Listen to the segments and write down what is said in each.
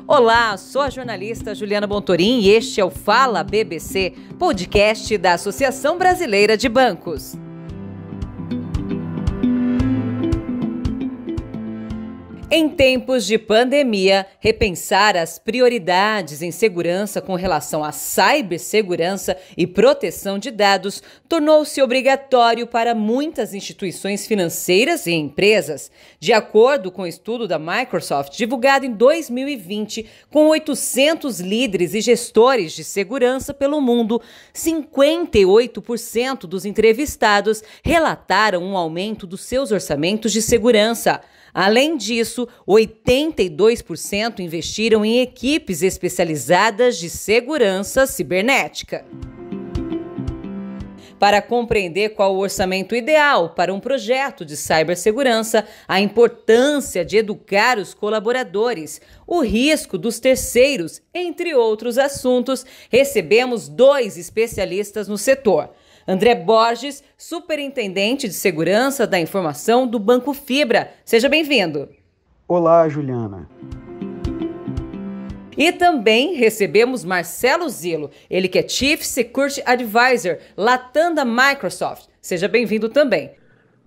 Olá, sou a jornalista Juliana Bontorin e este é o Fala BBC, podcast da Associação Brasileira de Bancos. Em tempos de pandemia, repensar as prioridades em segurança com relação à cibersegurança e proteção de dados tornou-se obrigatório para muitas instituições financeiras e empresas. De acordo com o estudo da Microsoft, divulgado em 2020, com 800 líderes e gestores de segurança pelo mundo, 58% dos entrevistados relataram um aumento dos seus orçamentos de segurança. Além disso, 82% investiram em equipes especializadas de segurança cibernética. Para compreender qual o orçamento ideal para um projeto de cibersegurança, a importância de educar os colaboradores, o risco dos terceiros, entre outros assuntos, recebemos 2 especialistas no setor. André Borges, superintendente de segurança da informação do Banco Fibra. Seja bem-vindo. Olá, Juliana. E também recebemos Marcelo Zillo, ele que é Chief Security Advisor, Latam da Microsoft. Seja bem-vindo também.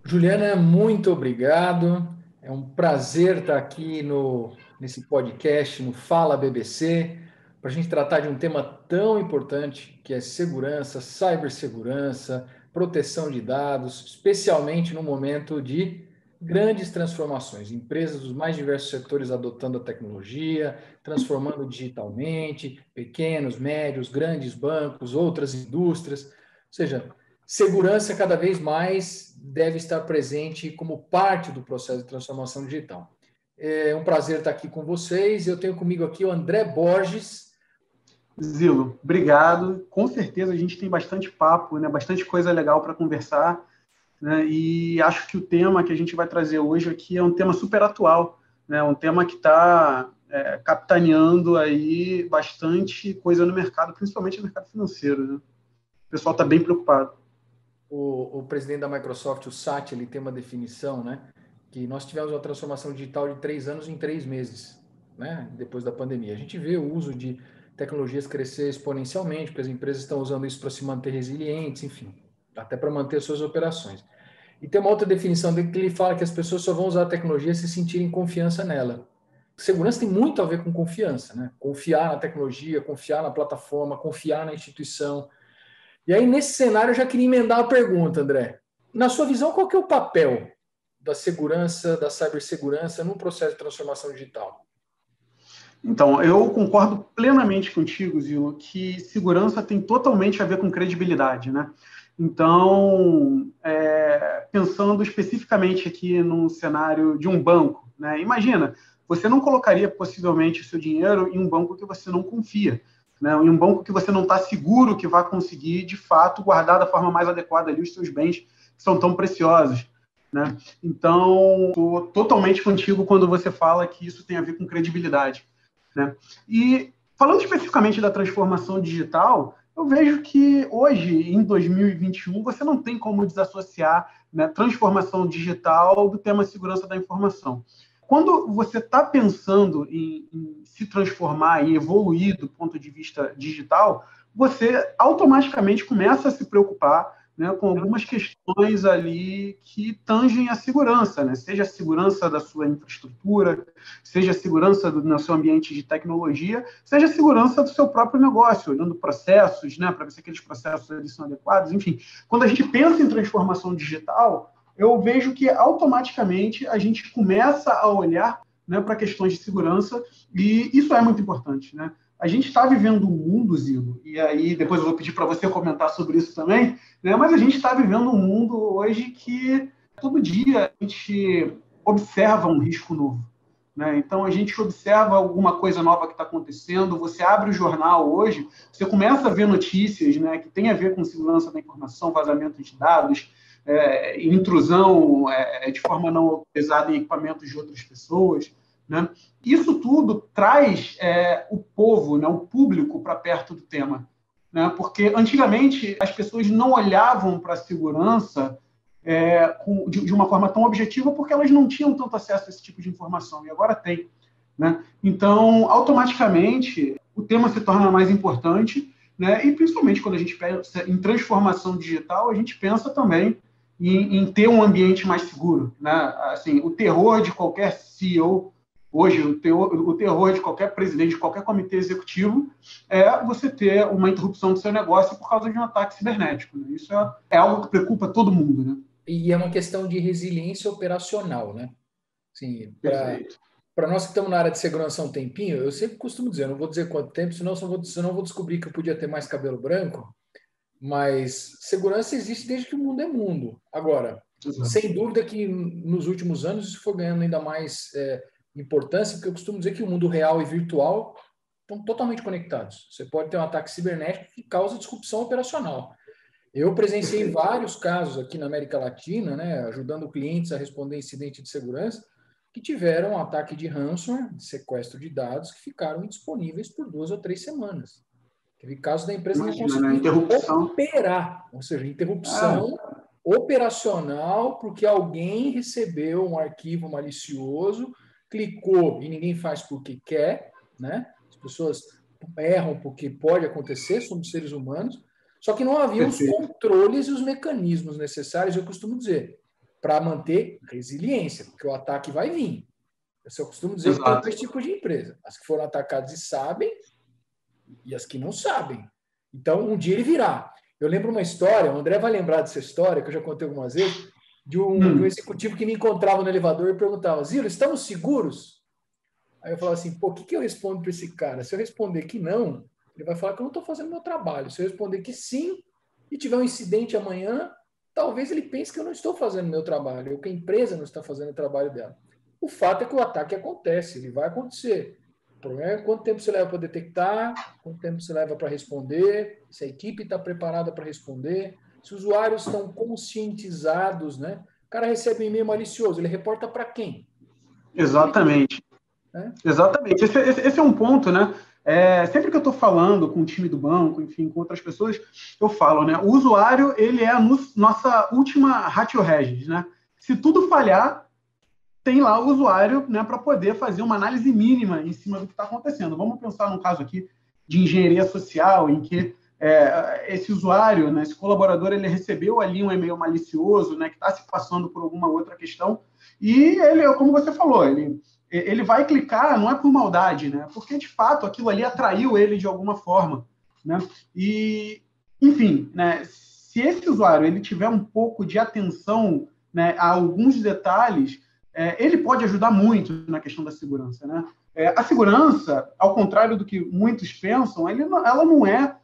Juliana, muito obrigado. É um prazer estar aqui nesse podcast, no Fala BBC, para a gente tratar de um tema tão importante que é segurança, cibersegurança, proteção de dados, especialmente no momento de grandes transformações. Empresas dos mais diversos setores adotando a tecnologia, transformando digitalmente, pequenos, médios, grandes bancos, outras indústrias. Ou seja, segurança cada vez mais deve estar presente como parte do processo de transformação digital. É um prazer estar aqui com vocês. Eu tenho comigo aqui o André Borges. Zillo, obrigado. Com certeza a gente tem bastante papo, né? Bastante coisa legal para conversar, né? E acho que o tema que a gente vai trazer hoje aqui é um tema super atual, né? Um tema que está capitaneando aí bastante coisa no mercado, principalmente no mercado financeiro, né? O pessoal está bem preocupado. O presidente da Microsoft, o Satya, ele tem uma definição, né? Que nós tivemos uma transformação digital de 3 anos em 3 meses, né? Depois da pandemia. A gente vê o uso de tecnologias crescer exponencialmente, porque as empresas estão usando isso para se manter resilientes, enfim, até para manter suas operações. E tem uma outra definição dele que ele fala que as pessoas só vão usar a tecnologia se sentirem confiança nela. Segurança tem muito a ver com confiança, né? Confiar na tecnologia, confiar na plataforma, confiar na instituição. E aí, nesse cenário, eu já queria emendar a pergunta, André. Na sua visão, qual que é o papel da segurança, da cibersegurança no processo de transformação digital? Então, eu concordo plenamente contigo, Zillo, que segurança tem totalmente a ver com credibilidade, né? Então, pensando especificamente aqui num cenário de um banco, né? Imagina, você não colocaria possivelmente o seu dinheiro em um banco que você não confia, né? Em um banco que você não está seguro que vai conseguir, de fato, guardar da forma mais adequada ali os seus bens que são tão preciosos, né? Então, estou totalmente contigo quando você fala que isso tem a ver com credibilidade, né? E falando especificamente da transformação digital, eu vejo que hoje, em 2021, você não tem como desassociar, né, transformação digital do tema segurança da informação. Quando você está pensando em se transformar e evoluir do ponto de vista digital, você automaticamente começa a se preocupar, né, com algumas questões ali que tangem a segurança, né? Seja a segurança da sua infraestrutura, seja a segurança no seu ambiente de tecnologia, seja a segurança do seu próprio negócio, olhando processos, né, para ver se aqueles processos ali são adequados. Enfim, quando a gente pensa em transformação digital, eu vejo que automaticamente a gente começa a olhar, né, para questões de segurança, e isso é muito importante, né? A gente está vivendo um mundo, Zillo, e aí depois eu vou pedir para você comentar sobre isso também, né? Mas a gente está vivendo um mundo hoje que todo dia a gente observa um risco novo, né? Então a gente observa alguma coisa nova que está acontecendo, você abre o jornal hoje, você começa a ver notícias, né, que tem a ver com segurança da informação, vazamento de dados, intrusão de forma não autorizada em equipamentos de outras pessoas, né? Isso tudo traz o povo, né, o público para perto do tema, né? Porque antigamente as pessoas não olhavam para a segurança de uma forma tão objetiva porque elas não tinham tanto acesso a esse tipo de informação, e agora tem. né? Então, automaticamente, o tema se torna mais importante, né? E principalmente quando a gente pensa em transformação digital, a gente pensa também em ter um ambiente mais seguro, né? Assim, o terror de qualquer CEO hoje, o terror de qualquer presidente, de qualquer comitê executivo, é você ter uma interrupção do seu negócio por causa de um ataque cibernético, né? Isso é algo que preocupa todo mundo, né? E é uma questão de resiliência operacional, né? Assim, Perfeito. para nós que estamos na área de segurança há um tempinho, eu sempre costumo dizer, eu não vou dizer quanto tempo, senão vou descobrir que eu podia ter mais cabelo branco, mas segurança existe desde que o mundo é mundo. Agora, Exato. sem dúvida que nos últimos anos isso foi ganhando ainda mais importância, porque eu costumo dizer que o mundo real e virtual estão totalmente conectados. Você pode ter um ataque cibernético que causa disrupção operacional. Eu presenciei vários casos aqui na América Latina, né, ajudando clientes a responder incidente de segurança, que tiveram um ataque de ransomware, de sequestro de dados, que ficaram indisponíveis por 2 ou 3 semanas. Teve casos da empresa não Imagina, né? conseguir Interrupção. operar, ou seja, interrupção Ah, operacional porque alguém recebeu um arquivo malicioso, clicou e ninguém faz porque quer, né? As pessoas erram porque pode acontecer, somos seres humanos, só que não havia os perfeito. controles e os mecanismos necessários, eu costumo dizer, para manter resiliência, porque o ataque vai vir. Eu costumo dizer que tem Exato. 2 tipos de empresa: as que foram atacadas e sabem, e as que não sabem. Então, um dia ele virá. Eu lembro uma história, o André vai lembrar dessa história, que eu já contei algumas vezes, de um executivo que me encontrava no elevador e perguntava: Zilo, estamos seguros? Aí eu falava assim: pô, o que eu respondo para esse cara? Se eu responder que não, ele vai falar que eu não estou fazendo meu trabalho. Se eu responder que sim, e tiver um incidente amanhã, talvez ele pense que eu não estou fazendo meu trabalho, ou que a empresa não está fazendo o trabalho dela. O fato é que o ataque acontece, ele vai acontecer. O problema é quanto tempo você leva para detectar, quanto tempo você leva para responder, se a equipe está preparada para responder, se os usuários estão conscientizados, né? O cara recebe um e-mail malicioso, ele reporta para quem? Exatamente. Né? Exatamente. Esse é um ponto, né? Sempre que eu estou falando com o time do banco, enfim, com outras pessoas, eu falo, né? O usuário, ele é a nossa última ratio regis, né? Se tudo falhar, tem lá o usuário, né, para poder fazer uma análise mínima em cima do que está acontecendo. Vamos pensar num caso aqui de engenharia social, em que esse usuário, né, esse colaborador, ele recebeu ali um e-mail malicioso, né, que está se passando por alguma outra questão, e ele, como você falou, ele vai clicar, não é por maldade, né, porque de fato aquilo ali atraiu ele de alguma forma, né, e, enfim, né, se esse usuário ele tiver um pouco de atenção, né, a alguns detalhes, ele pode ajudar muito na questão da segurança, né? A segurança, ao contrário do que muitos pensam, ela não é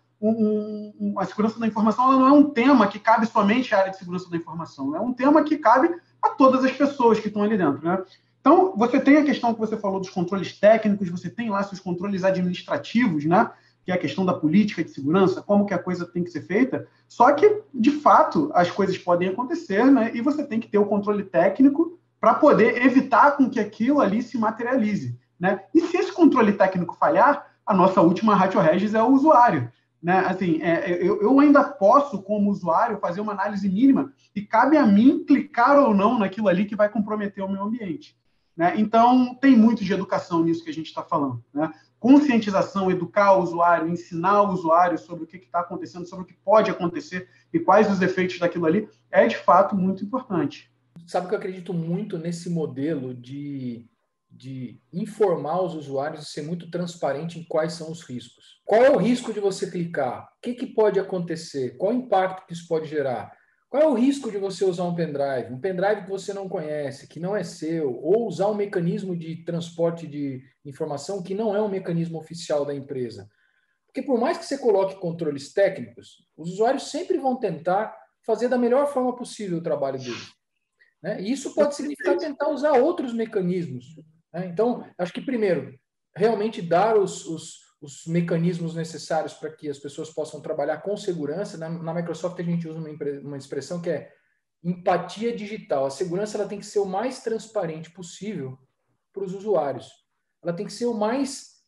a segurança da informação, ela não é um tema que cabe somente à área de segurança da informação, é um tema que cabe a todas as pessoas que estão ali dentro, né? Então, você tem a questão que você falou dos controles técnicos, você tem lá seus controles administrativos, né? Que é a questão da política de segurança, como que a coisa tem que ser feita. Só que, de fato, as coisas podem acontecer, né? E você tem que ter o controle técnico para poder evitar com que aquilo ali se materialize, né? E se esse controle técnico falhar, a nossa última ratio regis é o usuário, né? Assim, eu ainda posso, como usuário, fazer uma análise mínima e cabe a mim clicar ou não naquilo ali que vai comprometer o meu ambiente, né? Então, tem muito de educação nisso que a gente está falando, né? Conscientização, educar o usuário, ensinar o usuário sobre o que está acontecendo, sobre o que pode acontecer e quais os efeitos daquilo ali, é de fato muito importante. Sabe que eu acredito muito nesse modelo de informar os usuários e ser muito transparente em quais são os riscos. Qual é o risco de você clicar? O que pode acontecer? Qual o impacto que isso pode gerar? Qual é o risco de você usar um pendrive que você não conhece, que não é seu, ou usar um mecanismo de transporte de informação que não é um mecanismo oficial da empresa? Porque por mais que você coloque controles técnicos, os usuários sempre vão tentar fazer da melhor forma possível o trabalho deles. Né? E isso pode significar tentar usar outros mecanismos. Né? Então, acho que, primeiro, realmente dar os mecanismos necessários para que as pessoas possam trabalhar com segurança. Na Microsoft, a gente usa uma expressão que é empatia digital. A segurança ela tem que ser o mais transparente possível para os usuários. Ela tem que ser o mais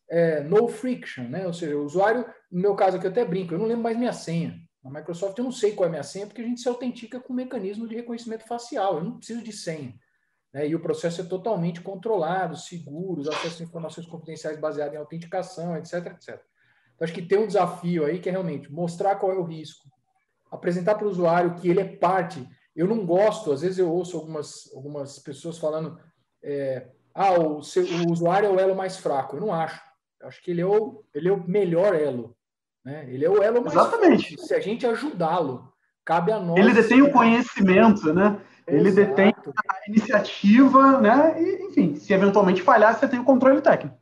no friction, né? Ou seja, o usuário, no meu caso aqui eu até brinco, eu não lembro mais minha senha. Na Microsoft eu não sei qual é a minha senha, porque a gente se autentica com um mecanismo de reconhecimento facial. Eu não preciso de senha. né? E o processo é totalmente controlado, seguro, os acessos a informações confidenciais baseados em autenticação, etc, etc. Então, acho que tem um desafio aí que é realmente mostrar qual é o risco, apresentar para o usuário que ele é parte. Eu não gosto, às vezes eu ouço algumas pessoas falando o usuário é o elo mais fraco. Eu não acho. Eu acho que ele é o melhor elo. Né? Ele é o elo mais Exatamente. forte. Se a gente ajudá-lo, cabe a Ele nós. detém o conhecimento, né? Ele detém Exato. a iniciativa, né? E, enfim, se eventualmente falhar, você tem o controle técnico.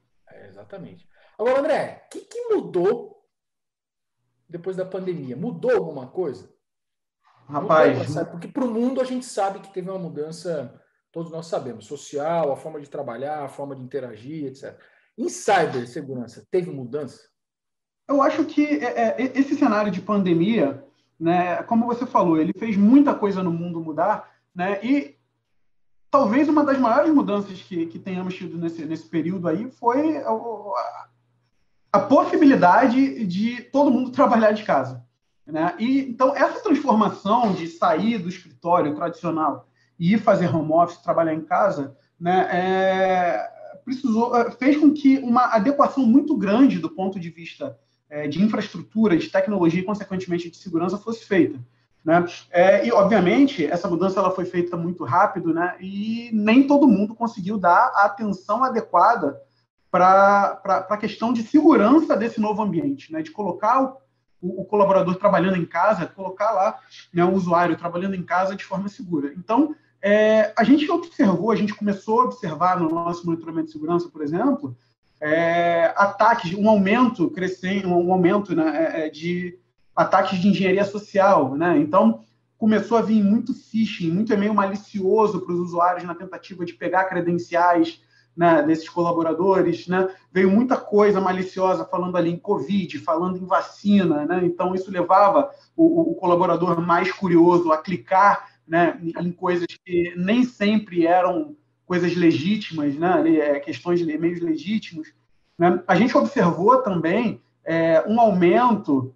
Exatamente. Agora, André, o que mudou depois da pandemia? Mudou alguma coisa? Mudou, Rapaz, porque para o mundo a gente sabe que teve uma mudança, todos nós sabemos, social, a forma de trabalhar, a forma de interagir, etc. Em cibersegurança, teve mudança? eu acho que esse cenário de pandemia, né, como você falou, ele fez muita coisa no mundo mudar, né, e talvez uma das maiores mudanças que tenhamos tido nesse período aí foi a possibilidade de todo mundo trabalhar de casa. Né? E, então, essa transformação de sair do escritório tradicional e ir fazer home office, trabalhar em casa, né, fez com que uma adequação muito grande do ponto de vista de infraestrutura, de tecnologia e, consequentemente, de segurança fosse feita. Né? E, obviamente, essa mudança ela foi feita muito rápido, né? E nem todo mundo conseguiu dar a atenção adequada para a questão de segurança desse novo ambiente, né? De colocar o colaborador trabalhando em casa, colocar lá, né, o usuário trabalhando em casa de forma segura. Então, a gente observou, a gente começou a observar no nosso monitoramento de segurança, por exemplo, ataques, um aumento crescente, um aumento, né, de ataques de engenharia social, né? Então, começou a vir muito phishing, muito e-mail malicioso para os usuários na tentativa de pegar credenciais, né, desses colaboradores, né? Veio muita coisa maliciosa falando ali em Covid, falando em vacina, né? Então isso levava o colaborador mais curioso a clicar, né, em coisas que nem sempre eram coisas legítimas, né? Questões de e-mails legítimos. Né? A gente observou também um aumento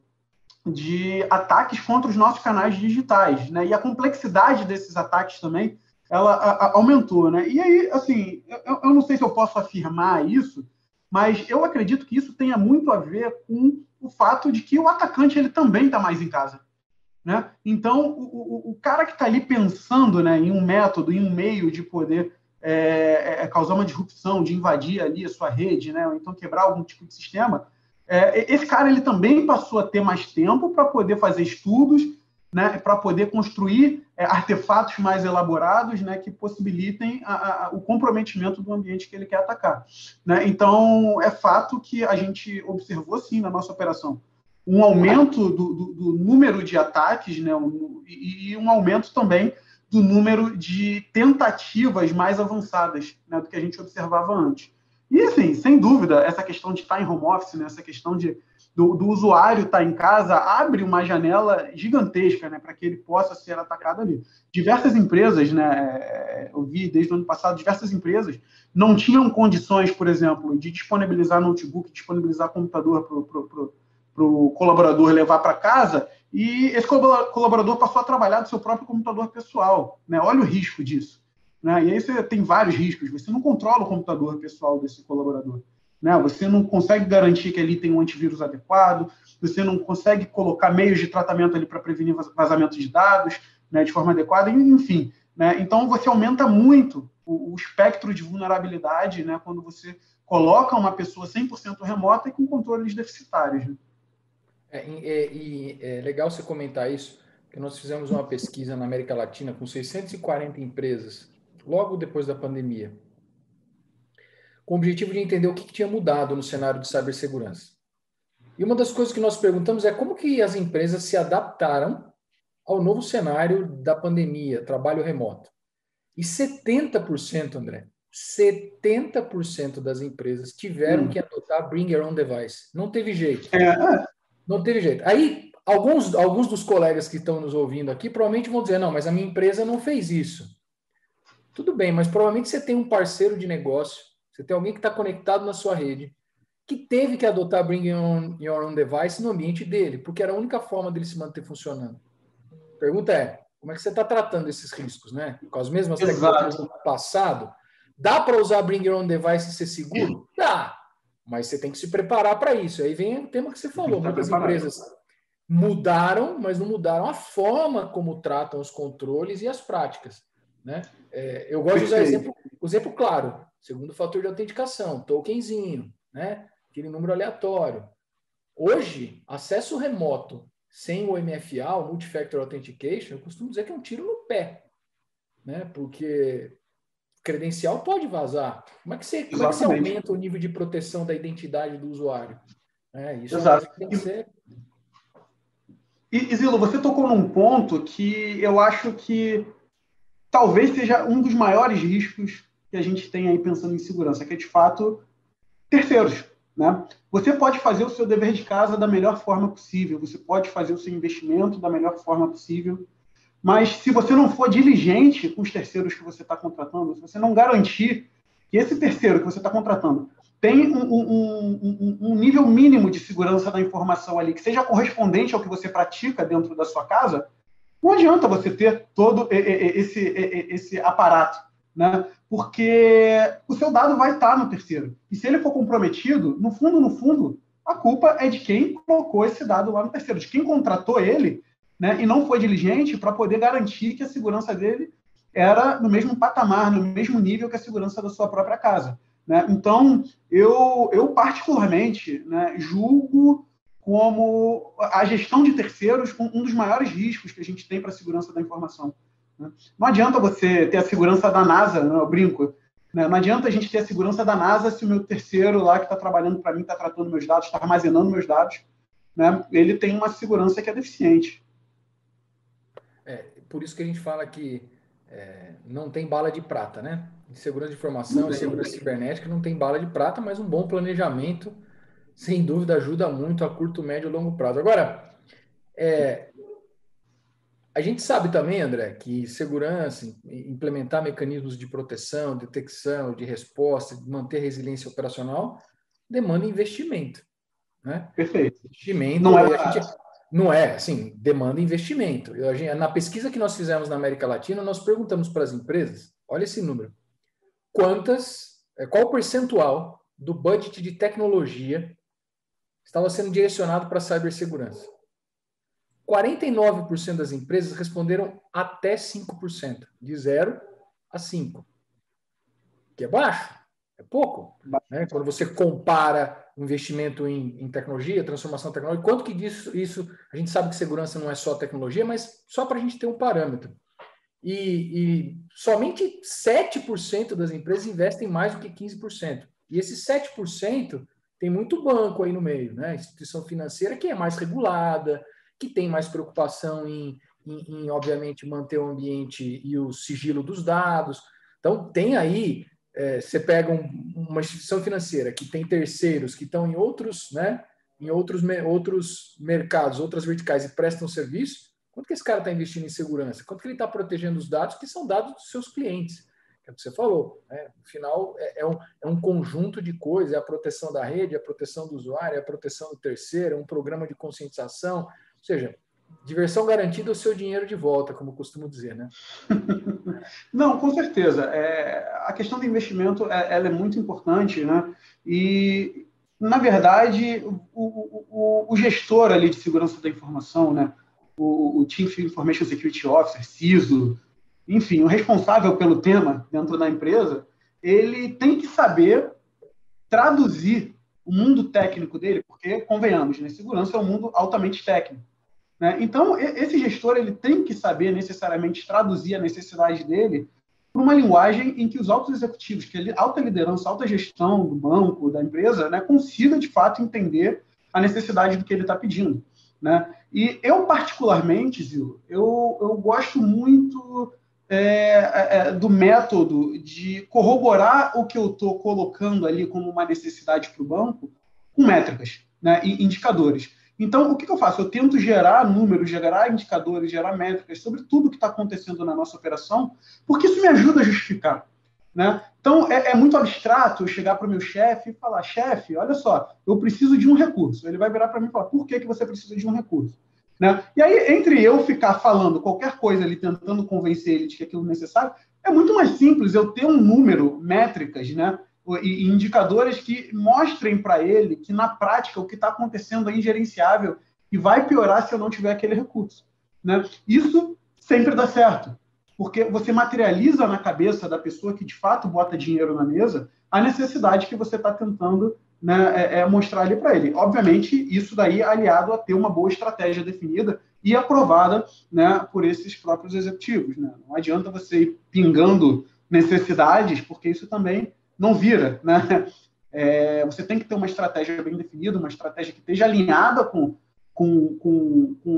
de ataques contra os nossos canais digitais, né? E a complexidade desses ataques também ela aumentou, né? E aí, assim, eu não sei se eu posso afirmar isso, mas eu acredito que isso tenha muito a ver com o fato de que o atacante ele também está mais em casa, né? Então, o cara que está ali pensando, né, em um método, em um meio de poder causar uma disrupção, de invadir ali a sua rede, né, ou então quebrar algum tipo de sistema, esse cara ele também passou a ter mais tempo para poder fazer estudos, né, para poder construir artefatos mais elaborados, né, que possibilitem o comprometimento do ambiente que ele quer atacar. Né? Então, é fato que a gente observou, sim, na nossa operação, um aumento do número de ataques, né, e um aumento também do número de tentativas mais avançadas, né, do que a gente observava antes. E, assim, sem dúvida, essa questão de estar em home office, né, essa questão do usuário estar em casa, abre uma janela gigantesca, né, para que ele possa ser atacado ali. Diversas empresas, né, eu vi desde o ano passado, diversas empresas não tinham condições, por exemplo, de disponibilizar notebook, disponibilizar computador para o colaborador levar para casa, e esse colaborador passou a trabalhar do seu próprio computador pessoal. Né? Olha o risco disso. Né? E aí você tem vários riscos. Você não controla o computador pessoal desse colaborador. Né? Você não consegue garantir que ali tem um antivírus adequado, você não consegue colocar meios de tratamento ali para prevenir vazamento de dados, né, de forma adequada, enfim. Né? Então, você aumenta muito o espectro de vulnerabilidade, né, quando você coloca uma pessoa 100% remota e com controles deficitários. Né? É legal você comentar isso, porque nós fizemos uma pesquisa na América Latina com 640 empresas, logo depois da pandemia, com o objetivo de entender o que tinha mudado no cenário de cibersegurança. E uma das coisas que nós perguntamos é como que as empresas se adaptaram ao novo cenário da pandemia, trabalho remoto. E 70%, André, 70% das empresas tiveram que adotar Bring Your Own Device. Não teve jeito. Não teve jeito. Aí, alguns dos colegas que estão nos ouvindo aqui provavelmente vão dizer, não, mas a minha empresa não fez isso. Tudo bem, mas provavelmente você tem um parceiro de negócio, você tem alguém que está conectado na sua rede, que teve que adotar Bring Your Own Device no ambiente dele, porque era a única forma dele se manter funcionando. A pergunta é, como é que você está tratando esses riscos, né? Com as mesmas Exato. tecnologias do passado. Dá para usar Bring Your Own Device e ser seguro? Dá, mas você tem que se preparar para isso. Aí vem o tema que você falou. Muitas empresas mudaram, mas não mudaram a forma como tratam os controles e as práticas, né? Eu gosto de usar exemplo claro, segundo fator de autenticação, tokenzinho, né? Aquele número aleatório. Hoje, acesso remoto sem o MFA, o Multifactor Authentication, eu costumo dizer que é um tiro no pé, né? Porque credencial pode vazar. Como é que você aumenta o nível de proteção da identidade do usuário? Isso Exato. tem que ser... E, Zilo, você tocou num ponto que eu acho que talvez seja um dos maiores riscos que a gente tem aí pensando em segurança, que é, de fato, terceiros. Né? Você pode fazer o seu dever de casa da melhor forma possível, você pode fazer o seu investimento da melhor forma possível, mas se você não for diligente com os terceiros que você está contratando, se você não garantir que esse terceiro que você está contratando tem um nível mínimo de segurança da informação ali, que seja correspondente ao que você pratica dentro da sua casa, não adianta você ter todo esse aparato, né? Porque o seu dado vai estar no terceiro. E se ele for comprometido, no fundo, a culpa é de quem colocou esse dado lá no terceiro, de quem contratou ele, né, e não foi diligente para poder garantir que a segurança dele era no mesmo patamar, no mesmo nível que a segurança da sua própria casa. Né? Então, eu particularmente, né, julgo como a gestão de terceiros um dos maiores riscos que a gente tem para a segurança da informação. Né? Não adianta você ter a segurança da NASA, né, eu brinco, né? Não adianta a gente ter a segurança da NASA se o meu terceiro lá que está trabalhando para mim, está tratando meus dados, está armazenando meus dados, né? Ele tem uma segurança que é deficiente. Por isso que a gente fala que não tem bala de prata, né? Em segurança de informação e segurança cibernética não tem bala de prata, mas um bom planejamento, sem dúvida, ajuda muito a curto, médio e longo prazo. Agora, a gente sabe também, André, que segurança, implementar mecanismos de proteção, detecção, de resposta, manter resiliência operacional, demanda investimento, né? Perfeito. Investimento, não é barato. Não é, assim, demanda investimento. Na pesquisa que nós fizemos na América Latina, nós perguntamos para as empresas, olha esse número, qual o percentual do budget de tecnologia estava sendo direcionado para a cibersegurança? 49% das empresas responderam até 5%, de 0 a 5%, que é baixo, é pouco. Né? Quando você compara o investimento em tecnologia, transformação tecnológica, quanto que isso, a gente sabe que segurança não é só tecnologia, mas só para a gente ter um parâmetro. E somente 7% das empresas investem mais do que 15%. E esses 7% tem muito banco aí no meio, né? Instituição financeira que é mais regulada, que tem mais preocupação em obviamente, manter o ambiente e o sigilo dos dados. Então, tem aí, você pega uma instituição financeira que tem terceiros que estão em outros, né, em outros mercados, outras verticais e prestam serviço, quanto que esse cara está investindo em segurança? Quanto que ele está protegendo os dados que são dados dos seus clientes? É o que você falou. Né? No final, é um conjunto de coisas, é a proteção da rede, a proteção do usuário, é a proteção do terceiro, é um programa de conscientização. Ou seja, diversão garantida, o seu dinheiro de volta, como eu costumo dizer, né? Não, com certeza. A questão do investimento ela é muito importante, né? E, na verdade, o gestor ali de segurança da informação, né? O Chief Information Security Officer, CISO, enfim, o responsável pelo tema dentro da empresa, ele tem que saber traduzir o mundo técnico dele, porque, convenhamos, né? Segurança é um mundo altamente técnico. Né? Então, esse gestor ele tem que saber necessariamente traduzir a necessidade dele para uma linguagem em que os altos executivos, que a alta liderança, a alta gestão do banco, da empresa, né, consiga, de fato, entender a necessidade do que ele está pedindo. Né? E eu, particularmente, Zilo, eu gosto muito do método de corroborar o que eu estou colocando ali como uma necessidade para o banco com métricas, né, e indicadores. Então, o que eu faço? Eu tento gerar números, gerar indicadores, gerar métricas sobre tudo que está acontecendo na nossa operação, porque isso me ajuda a justificar. Né? Então, é muito abstrato eu chegar para o meu chefe e falar, chefe, olha só, eu preciso de um recurso. Ele vai virar para mim e falar, por que você precisa de um recurso? né? E aí, entre eu ficar falando qualquer coisa ali, tentando convencer ele de que aquilo é necessário, é muito mais simples eu ter um número, métricas, né? E indicadores que mostrem para ele que, na prática, o que está acontecendo é ingerenciável e vai piorar se eu não tiver aquele recurso, né? Isso sempre dá certo, porque você materializa na cabeça da pessoa que, de fato, bota dinheiro na mesa a necessidade que você está tentando, né, mostrar ali para ele. Obviamente, isso daí é aliado a ter uma boa estratégia definida e aprovada, né, por esses próprios executivos, né? Não adianta você ir pingando necessidades, porque isso também não vira, né? Você tem que ter uma estratégia bem definida, uma estratégia que esteja alinhada com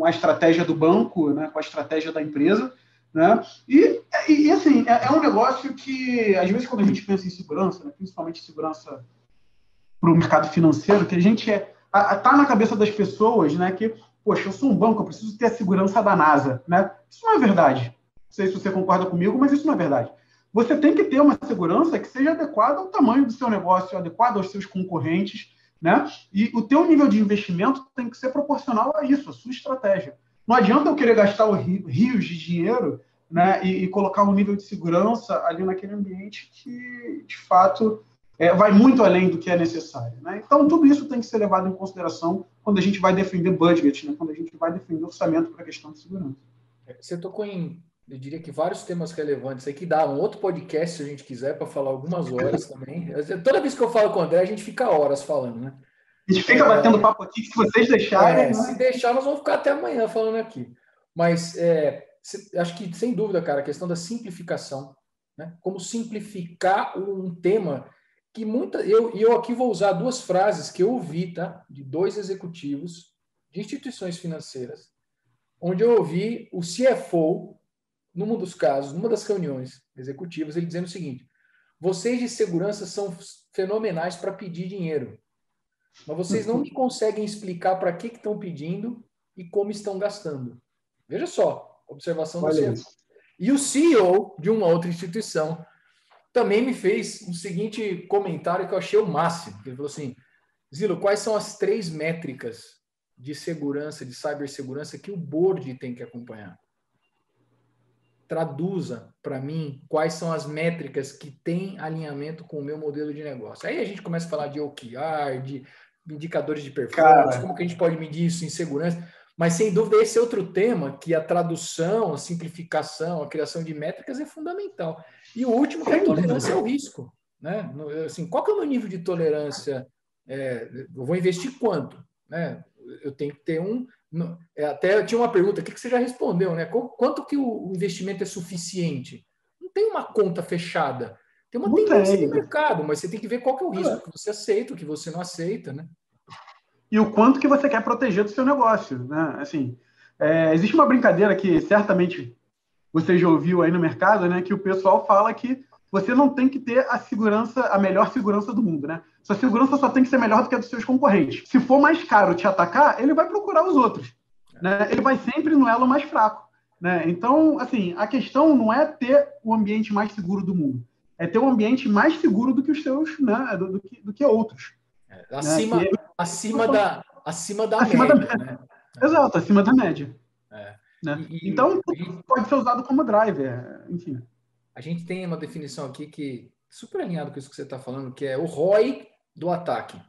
a estratégia do banco, né, com a estratégia da empresa, né? E assim, é um negócio que, às vezes, quando a gente pensa em segurança, né, principalmente segurança para o mercado financeiro, que a gente tá na cabeça das pessoas, né, que, poxa, eu sou um banco, eu preciso ter a segurança da NASA, né? Isso não é verdade. Não sei se você concorda comigo, mas isso não é verdade. Você tem que ter uma segurança que seja adequada ao tamanho do seu negócio, adequada aos seus concorrentes, né? E o teu nível de investimento tem que ser proporcional a isso, a sua estratégia. Não adianta eu querer gastar rios de dinheiro, né, e colocar um nível de segurança ali naquele ambiente que, de fato, vai muito além do que é necessário, né? Então, tudo isso tem que ser levado em consideração quando a gente vai defender budget, né? Quando a gente vai defender orçamento para a questão de segurança. Você tocou em, eu diria que vários temas relevantes aí que dá um outro podcast, se a gente quiser, para falar algumas horas também. Toda vez que eu falo com o André, a gente fica horas falando, né? A gente fica batendo papo aqui, se vocês deixarem. Né? Se deixar, nós vamos ficar até amanhã falando aqui. Mas acho que, sem dúvida, cara, a questão da simplificação, né? Como simplificar um tema que eu aqui vou usar duas frases que eu ouvi, tá? De dois executivos de instituições financeiras, onde eu ouvi o CFO, num dos casos, numa das reuniões executivas, ele dizendo o seguinte: vocês de segurança são fenomenais para pedir dinheiro, mas vocês não me conseguem explicar para que estão pedindo e como estão gastando. Veja só, observação do CFO. E o CEO de uma outra instituição também me fez o seguinte comentário que eu achei o máximo. Ele falou assim: Zilo, quais são as 3 métricas de segurança, de cibersegurança que o board tem que acompanhar? Traduza para mim quais são as métricas que têm alinhamento com o meu modelo de negócio. Aí a gente começa a falar de OKR, de indicadores de performance, como que a gente pode medir isso em segurança. Mas, sem dúvida, esse é outro tema que a tradução, a simplificação, a criação de métricas é fundamental. E o último, que é a tolerância ao risco, né? Assim, qual que é o meu nível de tolerância? Eu vou investir quanto? Né? Eu tenho que ter um... Até tinha uma pergunta aqui que você já respondeu, né? Quanto que o investimento é suficiente? Não tem uma conta fechada. Tem uma tendência de mercado, mas você tem que ver qual que é o risco que você aceita, o que você não aceita, né? E o quanto que você quer proteger do seu negócio, né? Assim, existe uma brincadeira que certamente você já ouviu aí no mercado, né? Que o pessoal fala que você não tem que ter a melhor segurança do mundo, né? Sua segurança só tem que ser melhor do que a dos seus concorrentes. Se for mais caro te atacar, ele vai procurar os outros, né? Ele vai sempre no elo mais fraco, né? Então, assim, a questão não é ter o ambiente mais seguro do mundo, é ter um ambiente mais seguro do que os seus, né? Do que outros. Acima da média, né? Exato, acima da média. Né? Então, pode ser usado como driver, enfim. A gente tem uma definição aqui que super alinhado com isso que você está falando, que é o ROI do ataque.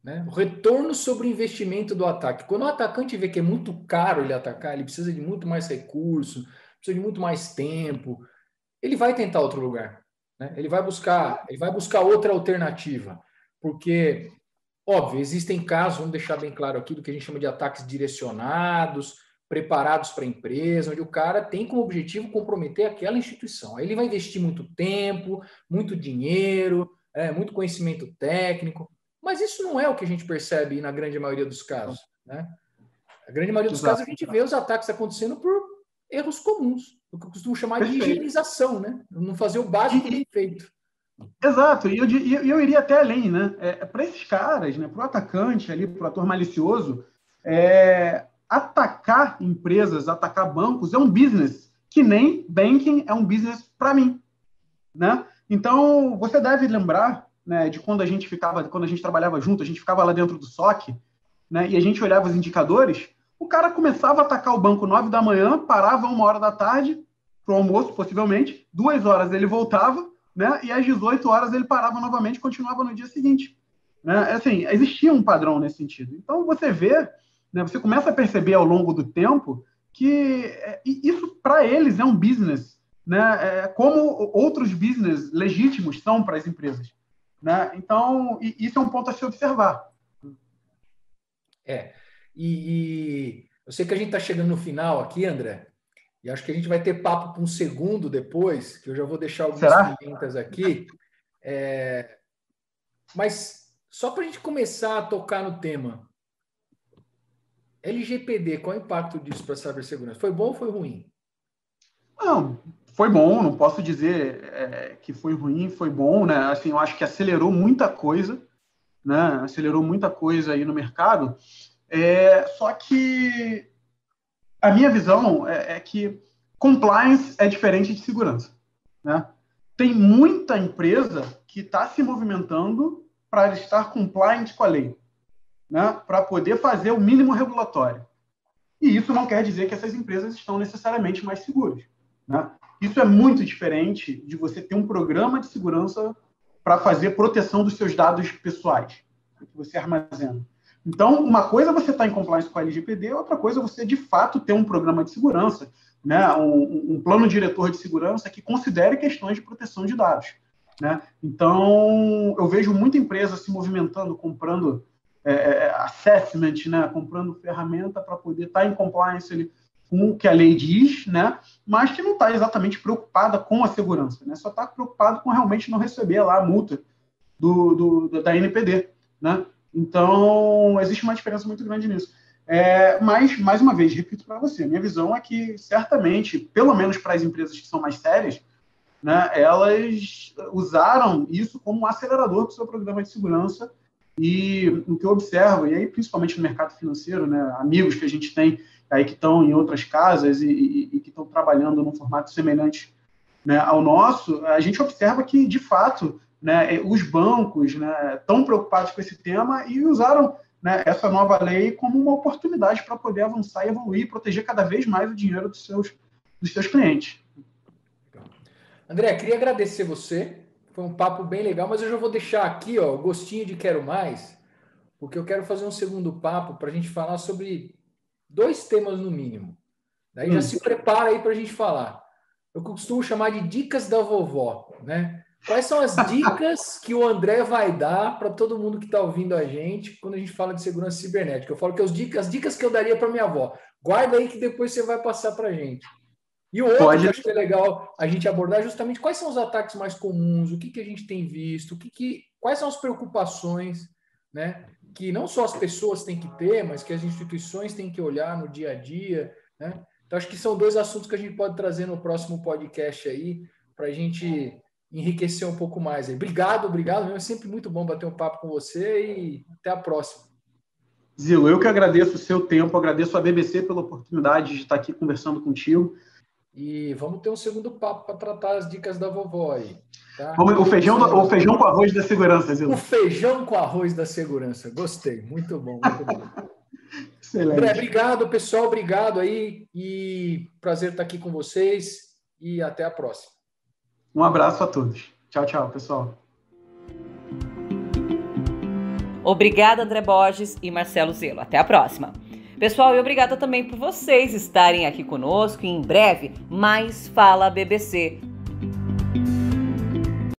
Né? O retorno sobre o investimento do ataque. Quando o atacante vê que é muito caro ele atacar, ele precisa de muito mais recurso, precisa de muito mais tempo, ele vai tentar outro lugar. Né? Ele vai buscar outra alternativa. Porque, óbvio, existem casos, vamos deixar bem claro aqui, do que a gente chama de ataques direcionados, preparados para a empresa, onde o cara tem como objetivo comprometer aquela instituição. Aí ele vai investir muito tempo, muito dinheiro, muito conhecimento técnico, mas isso não é o que a gente percebe na grande maioria dos casos. Né? A grande maioria dos casos a gente vê os ataques acontecendo por erros comuns, o que eu costumo chamar de higienização, né? Não fazer o básico bem feito. Exato, e eu iria até além, né? Para esses caras, né? Para o atacante ali, para o ator malicioso, atacar empresas, atacar bancos é um business, que nem banking é um business para mim, né? Então, você deve lembrar, né, de quando a gente trabalhava junto, a gente ficava lá dentro do SOC, né, e a gente olhava os indicadores, o cara começava a atacar o banco 9 da manhã, parava 1 hora da tarde, para o almoço, possivelmente, 2 horas ele voltava, né, e às 18 horas ele parava novamente e continuava no dia seguinte. Né? Assim, existia um padrão nesse sentido. Então, você vê, né, você começa a perceber ao longo do tempo que isso, para eles, é um business, né, como outros business legítimos são para as empresas. Né? Então, isso é um ponto a se observar. E eu sei que a gente está chegando no final aqui, André, e acho que a gente vai ter papo para um segundo depois, que eu já vou deixar algumas perguntas aqui. Mas só para a gente começar a tocar no tema, LGPD, qual é o impacto disso para a cibersegurança? Foi bom ou foi ruim? Não, foi bom, não posso dizer que foi ruim, foi bom, né? Assim, eu acho que acelerou muita coisa, né? Acelerou muita coisa aí no mercado. Só que a minha visão é que compliance é diferente de segurança, né? Tem muita empresa que está se movimentando para estar compliant com a lei, né? Para poder fazer o mínimo regulatório. E isso não quer dizer que essas empresas estão necessariamente mais seguras, né? Isso é muito diferente de você ter um programa de segurança para fazer proteção dos seus dados pessoais, que você armazena. Então, uma coisa é você estar em compliance com a LGPD, outra coisa é você, de fato, ter um programa de segurança, né? Um plano diretor de segurança que considere questões de proteção de dados. Né? Então, eu vejo muita empresa se movimentando, comprando assessment, né? Comprando ferramenta para poder estar em compliance com o que a lei diz, né? Mas que não está exatamente preocupada com a segurança, né? Só está preocupado com realmente não receber lá a multa da NPD. Né? Então, existe uma diferença muito grande nisso. Mas, mais uma vez, repito para você, a minha visão é que, certamente, pelo menos para as empresas que são mais sérias, né, elas usaram isso como um acelerador do seu programa de segurança. E o que eu observo, e aí principalmente no mercado financeiro, né, amigos que a gente tem aí que estão em outras casas e que estão trabalhando num formato semelhante, né, ao nosso, a gente observa que, de fato, né, os bancos, né, estão preocupados com esse tema e usaram, né, essa nova lei como uma oportunidade para poder avançar e evoluir e proteger cada vez mais o dinheiro dos seus clientes. André, queria agradecer você, foi um papo bem legal, mas eu já vou deixar aqui o gostinho de quero mais, porque eu quero fazer um segundo papo para a gente falar sobre 2 temas no mínimo. Daí já se prepara aí para a gente falar. Eu costumo chamar de dicas da vovó, né? Quais são as dicas que o André vai dar para todo mundo que está ouvindo a gente quando a gente fala de segurança cibernética? Eu falo que as dicas que eu daria para minha avó. Guarda aí que depois você vai passar para a gente. E o outro que eu acho que é legal a gente abordar justamente quais são os ataques mais comuns, o que a gente tem visto, quais são as preocupações, né, que não só as pessoas têm que ter, mas que as instituições têm que olhar no dia a dia. Né? Então, acho que são 2 assuntos que a gente pode trazer no próximo podcast aí, para a gente enriquecer um pouco mais. Aí. Obrigado mesmo. É sempre muito bom bater um papo com você e até a próxima. Zilo, eu que agradeço o seu tempo, agradeço a BBC pela oportunidade de estar aqui conversando contigo. E vamos ter um segundo papo para tratar as dicas da vovó aí. Tá? O feijão com arroz da segurança, Zilo. O feijão com arroz da segurança. Gostei. Muito bom, muito bom. Excelente. André, obrigado, pessoal. Obrigado aí. E prazer estar aqui com vocês. E até a próxima. Um abraço a todos. Tchau, tchau, pessoal. Obrigada, André Borges e Marcelo Zelo. Até a próxima. Pessoal, e obrigada também por vocês estarem aqui conosco. E em breve, mais Fala BBC.